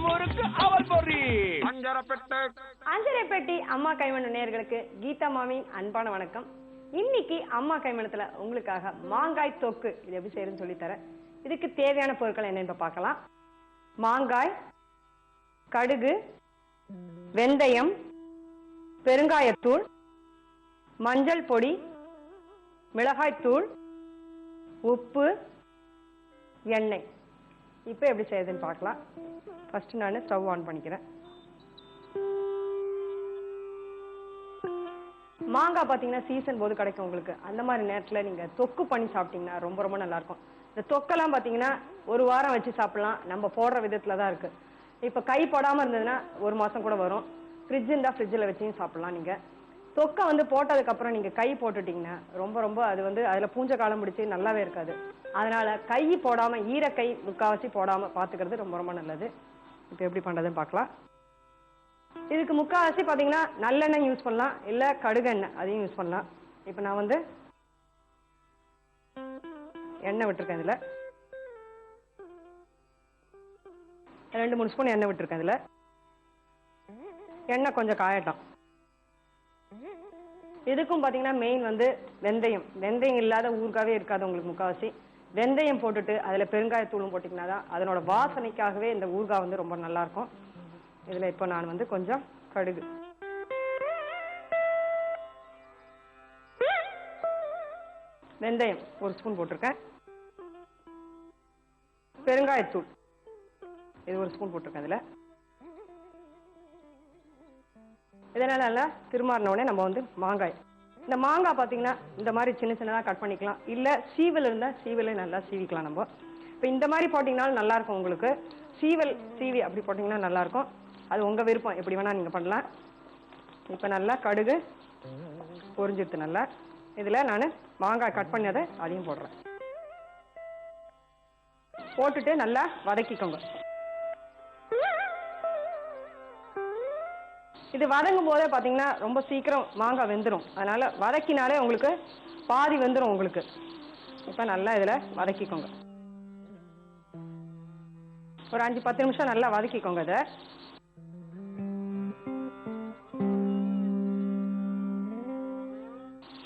முறுக்கு அவல் பொரி அஞ்சரை பெட்டி அம்மா கைமணம் நேயர்களுக்கு கீதா மாமியின் அன்பான வணக்கம். இன்னைக்கு அம்மா கைமணத்துல உங்களுக்காக மாங்காய் தொக்கு இது எப்படி செய்யறதுன்னு சொல்லி தரேன். இதுக்கு தேவையான பொருட்கள் என்னன்னு பார்க்கலாம். மாங்காய், கடுகு, வெந்தயம், பெருங்காயத்தூள், மஞ்சள் பொடி, மிளகாய்த்தூள், உப்பு, எண்ணெய். இப்போ எப்படி செய்யுதுன்னு பார்க்கலாம். ஃபர்ஸ்ட் நான் ஸ்டவ் ஆன் பண்ணிக்கிறேன். மாங்காய் பார்த்தீங்கன்னா சீசன் போது கிடைக்கும் உங்களுக்கு. அந்த மாதிரி நேரத்தில் நீங்கள் தொக்கு பண்ணி சாப்பிட்டீங்கன்னா ரொம்ப ரொம்ப நல்லா இருக்கும். இந்த தொக்கெல்லாம் பார்த்தீங்கன்னா ஒரு வாரம் வச்சு சாப்பிடலாம். நம்ம போடுற விதத்தில் தான் இருக்கு. இப்போ கை போடாமல் இருந்ததுன்னா ஒரு மாதம் கூட வரும். ஃப்ரிட்ஜ் இருந்தால் ஃப்ரிட்ஜில் வச்சும் சாப்பிடலாம். நீங்கள் தொக்கை வந்து போட்டதுக்கப்புறம் நீங்கள் கை போட்டுட்டிங்கன்னா ரொம்ப ரொம்ப அது வந்து அதில் பூஞ்சை காலம் பிடிச்சி நல்லாவே இருக்காது. அதனால் கை போடாமல் ஈரக்கை முக்கால்வாசி போடாமல் பார்த்துக்கிறது ரொம்ப ரொம்ப நல்லது. இப்போ எப்படி பண்ணுறதுன்னு பார்க்கலாம். இதுக்கு முக்கால்வாசி பார்த்தீங்கன்னா நல்லெண்ணெய் யூஸ் பண்ணலாம், இல்லை கடுகெண்ணெய் அதையும் யூஸ் பண்ணலாம். இப்போ நான் வந்து எண்ணெய் விட்டுருக்கேன். இதில் 2-3 ஸ்பூன் எண்ணெய் விட்டுருக்கேன். இதில் எண்ணெய் கொஞ்சம் காயட்டும். இதுக்கும் பார்த்தீங்கன்னா மெயின் வந்து வெந்தயம். வெந்தயம் இல்லாத ஊறுகாவே இருக்காது உங்களுக்கு முக்கால்வாசி. வெந்தயம் போட்டுட்டு அதில் பெருங்காயத்தூளும் போட்டிங்கன்னா தான் அதனோட வாசனைக்காகவே இந்த ஊறுகாய் வந்து ரொம்ப நல்லாயிருக்கும். இதில் இப்போ நான் வந்து கொஞ்சம் கடுகு, வெந்தயம் 1 ஸ்பூன் போட்டிருக்கேன், பெருங்காயத்தூள் இது 1 ஸ்பூன் போட்டிருக்கேன். இதில் இதனால நல்லா திருமாறின உடனே நம்ம வந்து மாங்காய், இந்த மாங்காய் பார்த்தீங்கன்னா இந்த மாதிரி சின்ன சின்னதாக கட் பண்ணிக்கலாம், இல்லை சீவல் இருந்தால் சீவலை நல்லா சீவிக்கலாம். நம்ம இப்போ இந்த மாதிரி போட்டிங்கனாலும் நல்லாயிருக்கும் உங்களுக்கு. சீவல் சீவி அப்படி போட்டிங்கன்னா நல்லாயிருக்கும். அது உங்கள் விருப்பம், எப்படி வேணால் நீங்கள் பண்ணலாம். இப்போ நல்லா கடுகு பொரிஞ்சிடுது நல்லா. இதில் நான் மாங்காய் கட் பண்ணதை அதையும் போடுறேன். போட்டுட்டு நல்லா வதக்கிக்கோங்க. இது வதங்கும் போதே பார்த்தீங்கன்னா ரொம்ப சீக்கிரம் மாங்காய் வெந்துடும். அதனால் வதக்கினாலே உங்களுக்கு பாதி வெந்துடும் உங்களுக்கு. இப்போ நல்லா இதில் வதக்கிக்கோங்க. ஒரு 5-10 நிமிஷம் நல்லா வதக்கிக்கோங்க. இதை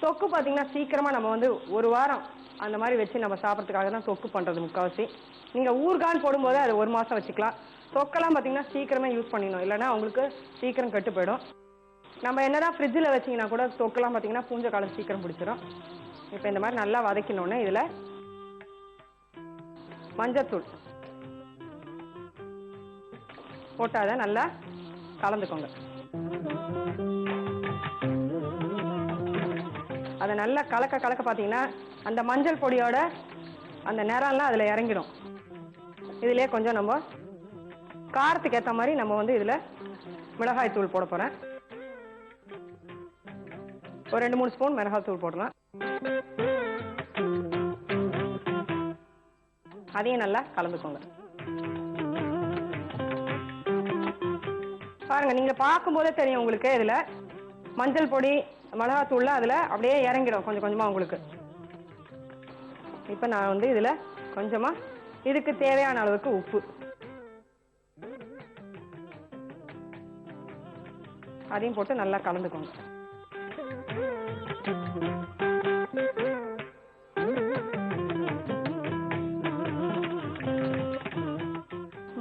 தொக்கு பார்த்தீங்கன்னா சீக்கிரமாக நம்ம வந்து ஒரு வாரம் அந்த மாதிரி வச்சு நம்ம சாப்பிட்றதுக்காக தான் தொக்கு பண்ணுறது முக்கால்வாசி. நீங்கள் ஊறுகான்னு போடும்போது அது ஒரு மாதம் வச்சுக்கலாம். தொக்கெல்லாம் பார்த்தீங்கன்னா சீக்கிரமே யூஸ் பண்ணிடணும், இல்லைன்னா உங்களுக்கு சீக்கிரம் கெட்டு போயிடும். நம்ம என்னதான் ஃப்ரிட்ஜில் வச்சிங்கன்னா கூட தொக்கெல்லாம் பார்த்தீங்கன்னா பூஞ்சை காலம் சீக்கிரம் பிடிச்சிடும். இப்போ இந்த மாதிரி நல்லா வதக்கினோன்னே இதில் மஞ்சத்தூள் போட்டால் அதை நல்லா கலந்துக்கோங்க. அதை நல்லா கலக்க கலக்க பார்த்தீங்கன்னா அந்த மஞ்சள் பொடியோட அந்த நிறம்லாம் அதில் இறங்கிடும். இதிலே கொஞ்சம் நம்ம காரத்துக்கு ஏற்ற மாதிரி நம்ம வந்து இதில் மிளகாய் தூள் போட போகிறேன். ஒரு 2-3 ஸ்பூன் மிளகாய் தூள் போடலாம். அதையும் நல்லா கலந்துக்கோங்க. பாருங்க, நீங்கள் பார்க்கும்போதே தெரியும் உங்களுக்கு. இதில் மஞ்சள் பொடி மிளகாய் தூள்ல அதில் அப்படியே இறங்கிடும் கொஞ்சம் கொஞ்சமாக உங்களுக்கு. இப்போ நான் வந்து இதில் கொஞ்சமாக இதுக்கு தேவையான அளவுக்கு உப்பு, அதையும் போட்டு நல்லா கலந்துக்கோங்க.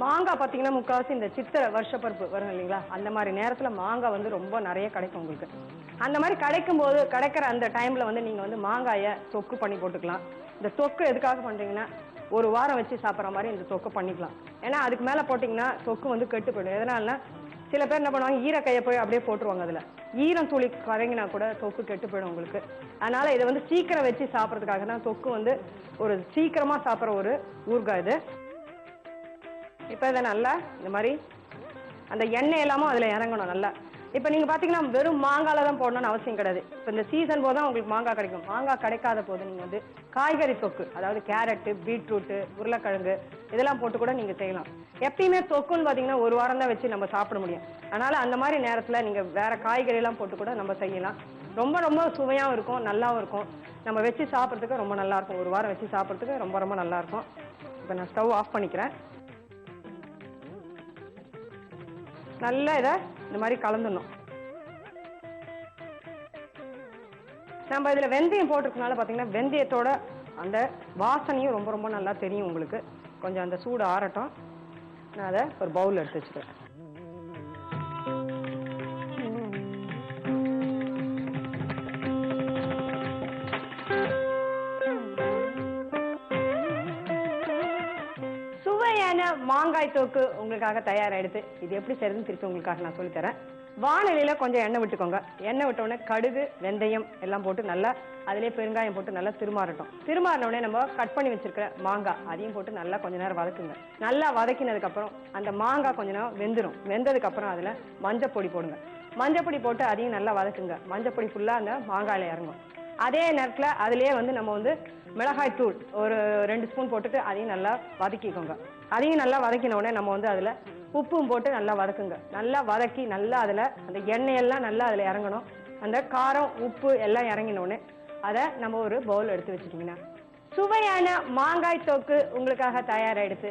மாங்காய் பார்த்தீங்கன்னா முக்கால்வாசி இந்த சித்திரை வருஷப்பருப்பு வரும் இல்லைங்களா, அந்த மாதிரி நேரத்தில் மாங்காய் வந்து ரொம்ப நிறைய கிடைக்கும் உங்களுக்கு. அந்த மாதிரி கிடைக்கிற அந்த டைமில் வந்து நீங்கள் வந்து மாங்காயை தொக்கு பண்ணி போட்டுக்கலாம். இந்த தொக்கு எதுக்காக பண்ணுறீங்கன்னா ஒரு வாரம் வச்சு சாப்பிட்ற மாதிரி இந்த தொக்கு பண்ணிக்கலாம். ஏன்னா அதுக்கு மேலே போட்டிங்கன்னா தொக்கு வந்து கெட்டு போயிடும். எதனாலனா சில பேர் என்ன பண்ணுவாங்க, ஈரக்கையை போய் அப்படியே போட்டுருவாங்க. அதில் ஈரம் துளி கறங்கினா கூட தொக்கு கெட்டு போயிடும் உங்களுக்கு. அதனால் இதை வந்து சீக்கிரம் வச்சு சாப்பிட்றதுக்காக தான் தொக்கு வந்து ஒரு சீக்கிரமாக சாப்பிட்ற ஒரு ஊறுகாய் இது. இப்போ இதை நல்லா இந்த மாதிரி அந்த எண்ணெய் எல்லாமும் அதில் இறங்கணும் நல்லா. இப்போ நீங்கள் பார்த்தீங்கன்னா வெறும் மாங்காயில் தான் போடணும்னு அவசியம் கிடையாது. இப்போ இந்த சீசன் போது தான் உங்களுக்கு மாங்காய் கிடைக்கும். மாங்காய் கிடைக்காத போது நீங்கள் வந்து காய்கறி தொக்கு, அதாவது கேரட்டு, பீட்ரூட்டு, உருளைக்கிழங்கு இதெல்லாம் போட்டு கூட நீங்கள் செய்யலாம். எப்பயுமே தொக்குன்னு பார்த்தீங்கன்னா ஒரு வாரம் தான் வச்சு நம்ம சாப்பிட முடியும். அதனால் அந்த மாதிரி நேரத்தில் நீங்கள் வேறு காய்கறியெல்லாம் போட்டு கூட நம்ம செய்யலாம். ரொம்ப ரொம்ப சுவையாகவும் இருக்கும், நல்லாவும் இருக்கும். நம்ம வச்சு சாப்பிட்றதுக்கு ரொம்ப நல்லாயிருக்கும். ஒரு வாரம் வச்சு சாப்பிட்றதுக்கு ரொம்ப ரொம்ப நல்லாயிருக்கும். இப்போ நான் ஸ்டவ் ஆஃப் பண்ணிக்கிறேன். நல்லா இதை இந்த மாதிரி கலந்துடணும். நம்ம இதுல வெந்தயம் போட்டிருக்கனால பாத்தீங்கன்னா வெந்தயத்தோட அந்த வாசனையும் ரொம்ப ரொம்ப நல்லா தெரியும் உங்களுக்கு. கொஞ்சம் அந்த சூடு ஆறட்டும். நான் அதை ஒரு பவுல் எடுத்து வச்சுக்கிறேன். சுவையான மாங்காய் தொக்கு உங்களுக்காக தயாராயிடுது. இது எப்படி செய்யறதுன்னு திருப்பி உங்களுக்காக நான் சொல்லித்தரேன். வானிலையில கொஞ்சம் எண்ணெய் விட்டுக்கோங்க. எண்ணெய் விட்ட உடனே கடுகு, வெந்தயம் எல்லாம் போட்டு நல்லா அதிலே பெருங்காயம் போட்டு நல்லா திருமாறட்டும். திருமாறின உடனே நம்ம கட் பண்ணி வச்சிருக்கிற மாங்காய் அதையும் போட்டு நல்லா கொஞ்ச நேரம் வதக்குங்க. நல்லா வதக்கினதுக்கு அப்புறம் அந்த மாங்காய் கொஞ்ச நேரம் வெந்துடும். வெந்ததுக்கு அப்புறம் அதுல மஞ்சப்பொடி போடுங்க. மஞ்சப்பொடி போட்டு அதையும் நல்லா வதக்குங்க. மஞ்சப்பொடி ஃபுல்லா அந்த மாங்காயில இறங்கும். அதே நேரத்துல அதுலயே வந்து நம்ம வந்து மிளகாய் தூள் ஒரு 2 ஸ்பூன் போட்டுட்டு அதையும் நல்லா வதக்கிக்கோங்க. அதையும் நல்லா வதக்கின உடனே நம்ம வந்து அதுல உப்பும் போட்டு நல்லா வதக்குங்க. நல்லா வதக்கி நல்லா அதுல அந்த எண்ணெயெல்லாம் நல்லா அதுல இறங்கணும். அந்த காரம் உப்பு எல்லாம் இறங்கின உடனே அதை நம்ம ஒரு பவுல் எடுத்து வச்சுட்டீங்கன்னா சுவையான மாங்காய் தொக்கு உங்களுக்காக தயாராயிடுச்சு.